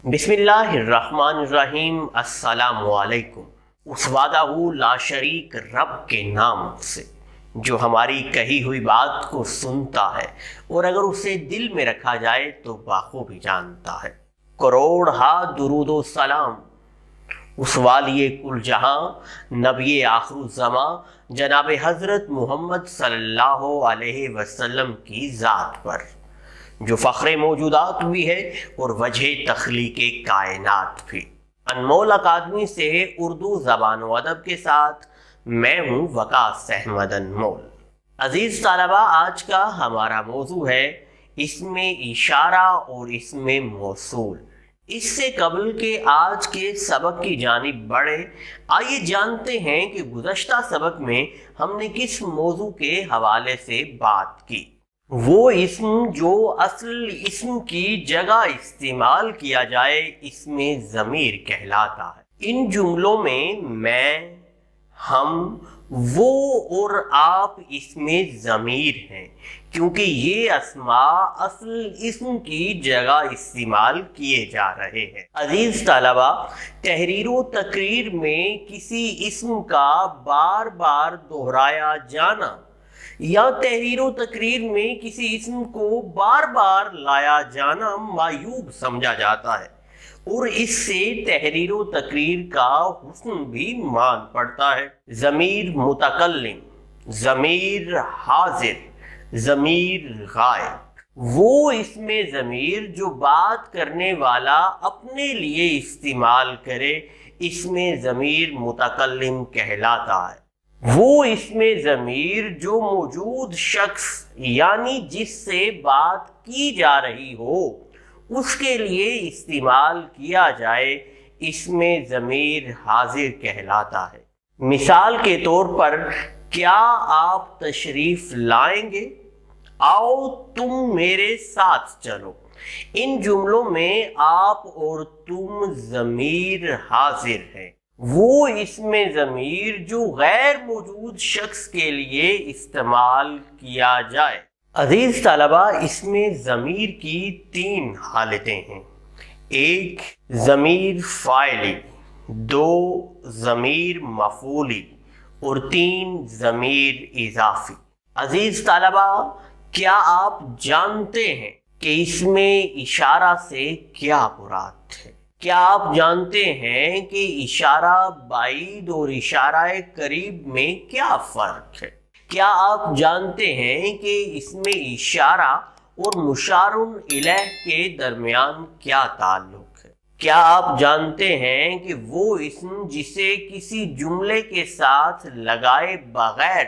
بسم اللہ الرحمن الرحیم۔ السلام علیکم۔ اس وعدہ لا شریک رب کے نام سے جو ہماری کہی ہوئی بات کو سنتا ہے اور اگر اسے دل میں رکھا جائے تو بخوبی جانتا ہے۔ کروڑ ہا درود و سلام اس والی کل جہاں، نبی آخر الزماں، جناب حضرت محمد صلی اللہ علیہ وسلم کی ذات پر، جو فخر موجودات بھی ہے اور وجہ تخلیق کائنات بھی۔ انمول اکادمی سے اردو زبان و ادب کے ساتھ میں ہوں وقاص احمد انمول۔ عزیز طلبہ، آج کا ہمارا موضوع ہے اسم اشارہ اور اسم موصول۔ اس سے قبل کہ آج کے سبق کی جانب بڑھے، آئیے جانتے ہیں کہ گزشتہ سبق میں ہم نے کس موضوع کے حوالے سے بات کی۔ وہ اسم جو اصل اسم کی جگہ استعمال کیا جائے اسم ضمیر کہلاتا ہے۔ ان جملوں میں، ہم، وہ اور آپ اسم ضمیر ہیں، کیونکہ یہ اسماء اصل اسم کی جگہ استعمال کیے جا رہے ہیں۔ عزیز طلبہ، تحریر و تقریر میں کسی اسم کا بار بار دہرایا جانا یا تحریر و تقریر میں کسی اسم کو بار بار لایا جانا معیوب سمجھا جاتا ہے اور اس سے تحریر و تقریر کا حسن بھی مان پڑتا ہے۔ ضمیر متکلم، ضمیر حاضر، ضمیر غائب، وہ اسم ضمیر جو بات کرنے والا اپنے لیے استعمال کرے اسم ضمیر متکلم کہلاتا ہے۔ وہ اسم ضمیر جو موجود شخص یعنی جس سے بات کی جا رہی ہو اس کے لیے استعمال کیا جائے اسم ضمیر حاضر کہلاتا ہے۔ مثال کے طور پر، کیا آپ تشریف لائیں گے؟ آؤ تم میرے ساتھ چلو۔ ان جملوں میں آپ اور تم ضمیر حاضر ہیں۔ وہ اسم ضمیر جو غیر موجود شخص کے لیے استعمال کیا جائے۔ عزیز طلبہ، اسم ضمیر کی تین حالتیں ہیں: ایک ضمیر فاعلی، دو ضمیر مفعولی اور تین ضمیر اضافی۔ عزیز طلبہ، کیا آپ جانتے ہیں کہ اسم اشارہ سے کیا مراد ہے؟ کیا آپ جانتے ہیں کہ اشارہ بعید اور اشارہ قریب میں کیا فرق ہے؟ کیا آپ جانتے ہیں کہ اسم اشارہ اور مشار الیہ کے درمیان کیا تعلق ہے؟ کیا آپ جانتے ہیں کہ وہ اسم جسے کسی جملے کے ساتھ لگائے بغیر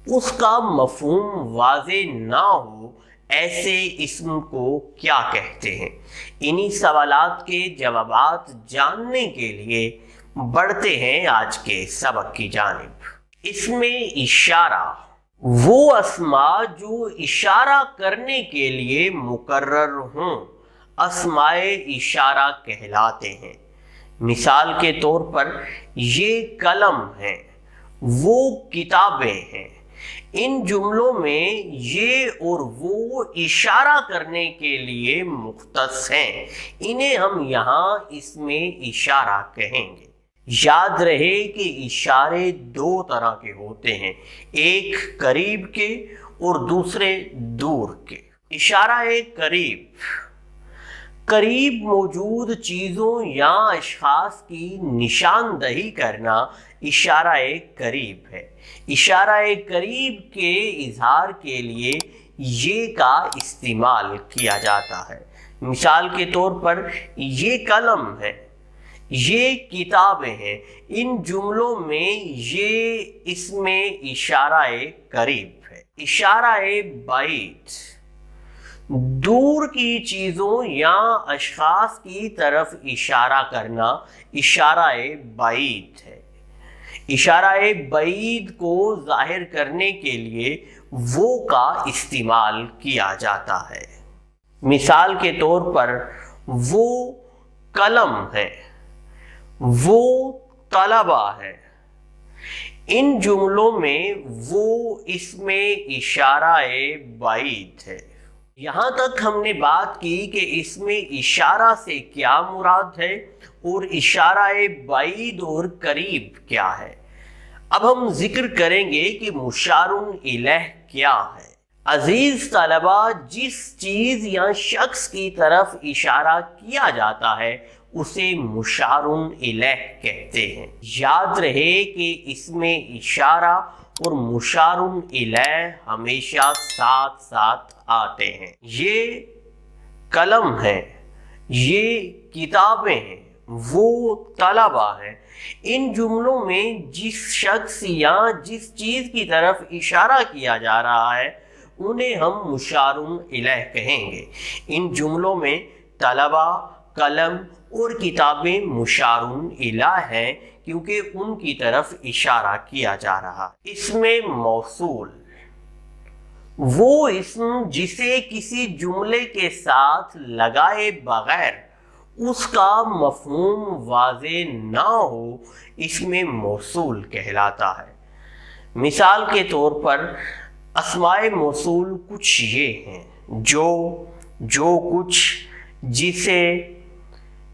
اس کا مفہوم واضح نہ ہو، ایسے اسم کو کیا کہتے ہیں؟ انہی سوالات کے جوابات جاننے کے لیے بڑھتے ہیں آج کے سبق کی جانب۔ اسم اشارہ وہ اسماء جو اشارہ کرنے کے لیے مقرر ہوں اسماء اشارہ کہلاتے ہیں۔ مثال کے طور پر، یہ قلم ہے، وہ کتابیں ہیں۔ ان جملوں میں یہ اور وہ اشارہ کرنے کے لیے مختص ہیں، انہیں ہم یہاں اسم اشارہ کہیں گے۔ یاد رہے کہ اشارے دو طرح کے ہوتے ہیں، ایک قریب کے اور دوسرے دور کے۔ اشارہ قریب، قریب موجود چیزوں یا اشخاص کی نشاندہی کرنا اشارہ قریب ہے۔ اشارہ قریب کے اظہار کے لیے یہ کا استعمال کیا جاتا ہے۔ مثال کے طور پر، یہ قلم ہے، یہ کتابیں ہیں۔ ان جملوں میں یہ اسم اشارہ قریب ہے۔ اشارہ بعید، دور کی چیزوں یا اشخاص کی طرف اشارہ کرنا اشارہ بعید ہے۔ اشارہ بعید کو ظاہر کرنے کے لیے وہ کا استعمال کیا جاتا ہے۔ مثال کے طور پر، وہ قلم ہے، وہ طلبہ ہے۔ ان جملوں میں وہ اسم اشارہ بعید ہے۔ یہاں تک ہم نے بات کی کہ اسم اشارہ سے کیا مراد ہے اور اشارہ بعید اور قریب کیا ہے۔ اب ہم ذکر کریں گے کہ مشار الیہ کیا ہے۔ عزیز طلبہ، جس چیز یا شخص کی طرف اشارہ کیا جاتا ہے اسے مشار الیہ کہتے ہیں۔ یاد رہے کہ اسم اشارہ اور مشار الیہ ہمیشہ ساتھ ساتھ آتے ہیں۔ یہ قلم ہے، یہ کتابیں ہیں، وہ طلبہ ہیں۔ ان جملوں میں جس شخص یا جس چیز کی طرف اشارہ کیا جا رہا ہے انہیں ہم مشار الیہ کہیں گے۔ ان جملوں میں طلبہ، قلم اور کتابیں مشار الیہ ہیں کیونکہ ان کی طرف اشارہ کیا جا رہا ہے۔ اسم موصول وہ اسم جسے کسی جملے کے ساتھ لگائے بغیر اس کا مفہوم واضح نہ ہو اسم موصول کہلاتا ہے۔ مثال کے طور پر اسماء موصول کچھ یہ ہیں: جو کچھ، جسے،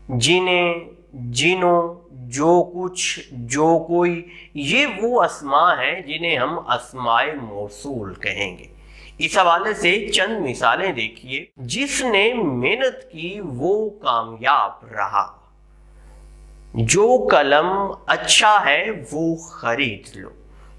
جنہیں، جنوں، جو کچھ، جو کوئی، یہ وہ اسماء ہیں جنہیں ہم اسماء موصول کہیں گے۔ اس حوالے سے چند مثالیں دیکھیے۔ جس نے محنت کی وہ کامیاب رہا۔ جو قلم اچھا ہے وہ خرید لو۔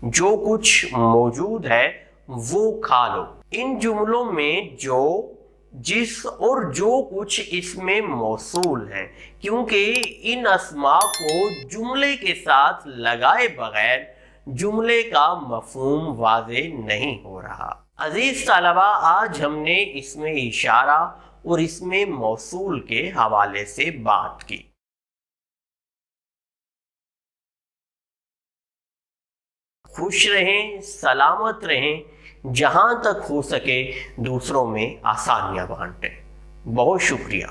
جو کچھ موجود ہے وہ کھا لو۔ ان جملوں میں جو، جس اور جو کچھ اسم موصول ہیں کیونکہ ان اسماء کو جملے کے ساتھ لگائے بغیر جملے کا مفہوم واضح نہیں ہو رہا۔ عزیز طلبہ، آج ہم نے اسم اشارہ اور اسم موصول کے حوالے سے بات کی۔ خوش رہیں، سلامت رہیں، جہاں تک ہو سکے دوسروں میں آسانیاں بانٹیں۔ بہت شکریہ۔